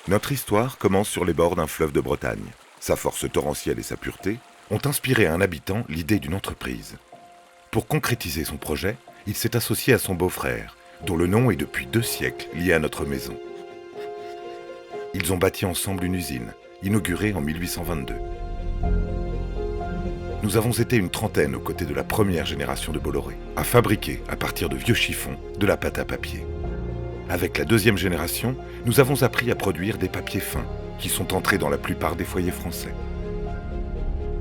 Notre histoire commence sur les bords d'un fleuve de Bretagne. Sa force torrentielle et sa pureté ont inspiré à un habitant l'idée d'une entreprise. Pour concrétiser son projet, il s'est associé à son beau-frère, dont le nom est depuis 2 siècles lié à notre maison. Ils ont bâti ensemble une usine, inaugurée en 1822. Nous avons été une trentaine aux côtés de la première génération de Bolloré, à fabriquer, à partir de vieux chiffons, de la pâte à papier. Avec la 2e génération, nous avons appris à produire des papiers fins, qui sont entrés dans la plupart des foyers français.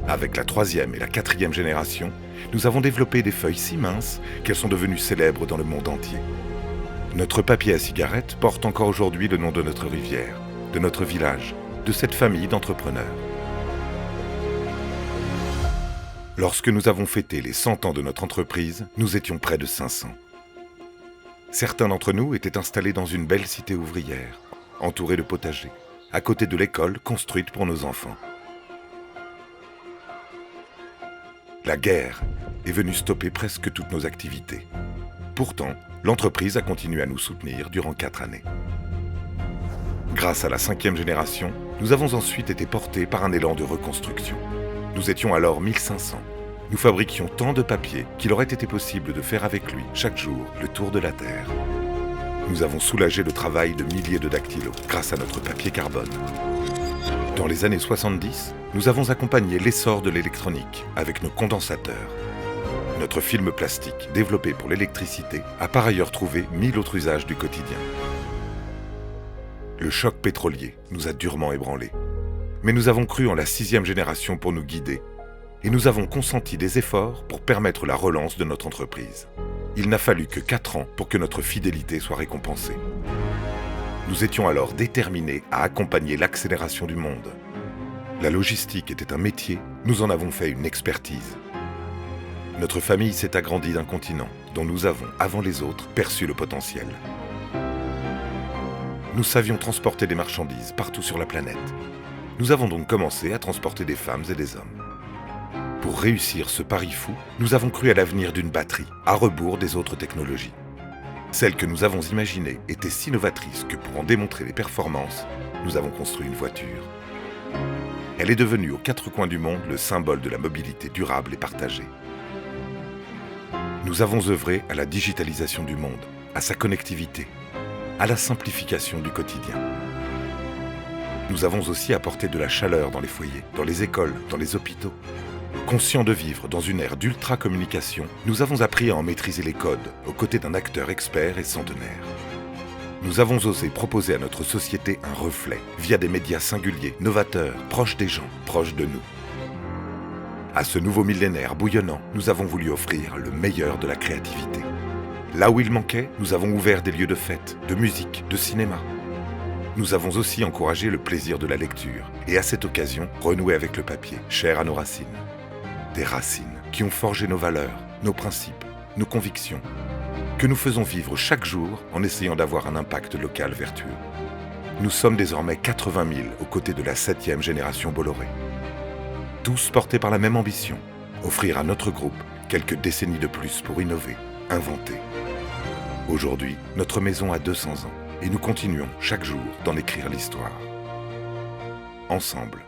Avec la 3e et la 4e génération, nous avons développé des feuilles si minces qu'elles sont devenues célèbres dans le monde entier. Notre papier à cigarette porte encore aujourd'hui le nom de notre rivière, de notre village, de cette famille d'entrepreneurs. Lorsque nous avons fêté les 100 ans de notre entreprise, nous étions près de 500. Certains d'entre nous étaient installés dans une belle cité ouvrière, entourée de potagers, à côté de l'école construite pour nos enfants. La guerre est venue stopper presque toutes nos activités. Pourtant, l'entreprise a continué à nous soutenir durant 4 années. Grâce à la 5e génération, nous avons ensuite été portés par un élan de reconstruction. Nous étions alors 1500. Nous fabriquions tant de papier qu'il aurait été possible de faire avec lui, chaque jour, le tour de la Terre. Nous avons soulagé le travail de milliers de dactylos grâce à notre papier carbone. Dans les années 70, nous avons accompagné l'essor de l'électronique avec nos condensateurs. Notre film plastique, développé pour l'électricité, a par ailleurs trouvé 1000 autres usages du quotidien. Le choc pétrolier nous a durement ébranlés. Mais nous avons cru en la 6e génération pour nous guider. Et nous avons consenti des efforts pour permettre la relance de notre entreprise. Il n'a fallu que 4 ans pour que notre fidélité soit récompensée. Nous étions alors déterminés à accompagner l'accélération du monde. La logistique était un métier, nous en avons fait une expertise. Notre famille s'est agrandie d'un continent dont nous avons, avant les autres, perçu le potentiel. Nous savions transporter des marchandises partout sur la planète. Nous avons donc commencé à transporter des femmes et des hommes. Pour réussir ce pari fou, nous avons cru à l'avenir d'une batterie, à rebours des autres technologies. Celle que nous avons imaginée était si novatrice que pour en démontrer les performances, nous avons construit une voiture. Elle est devenue aux 4 coins du monde le symbole de la mobilité durable et partagée. Nous avons œuvré à la digitalisation du monde, à sa connectivité, à la simplification du quotidien. Nous avons aussi apporté de la chaleur dans les foyers, dans les écoles, dans les hôpitaux. Conscients de vivre dans une ère d'ultra-communication, nous avons appris à en maîtriser les codes, aux côtés d'un acteur expert et centenaire. Nous avons osé proposer à notre société un reflet, via des médias singuliers, novateurs, proches des gens, proches de nous. À ce nouveau millénaire bouillonnant, nous avons voulu offrir le meilleur de la créativité. Là où il manquait, nous avons ouvert des lieux de fête, de musique, de cinéma. Nous avons aussi encouragé le plaisir de la lecture et à cette occasion, renoué avec le papier, cher à nos racines. Des racines qui ont forgé nos valeurs, nos principes, nos convictions, que nous faisons vivre chaque jour en essayant d'avoir un impact local vertueux. Nous sommes désormais 80 000 aux côtés de la 7e génération Bolloré. Tous portés par la même ambition, offrir à notre groupe quelques décennies de plus pour innover, inventer. Aujourd'hui, notre maison a 200 ans et nous continuons chaque jour d'en écrire l'histoire. Ensemble,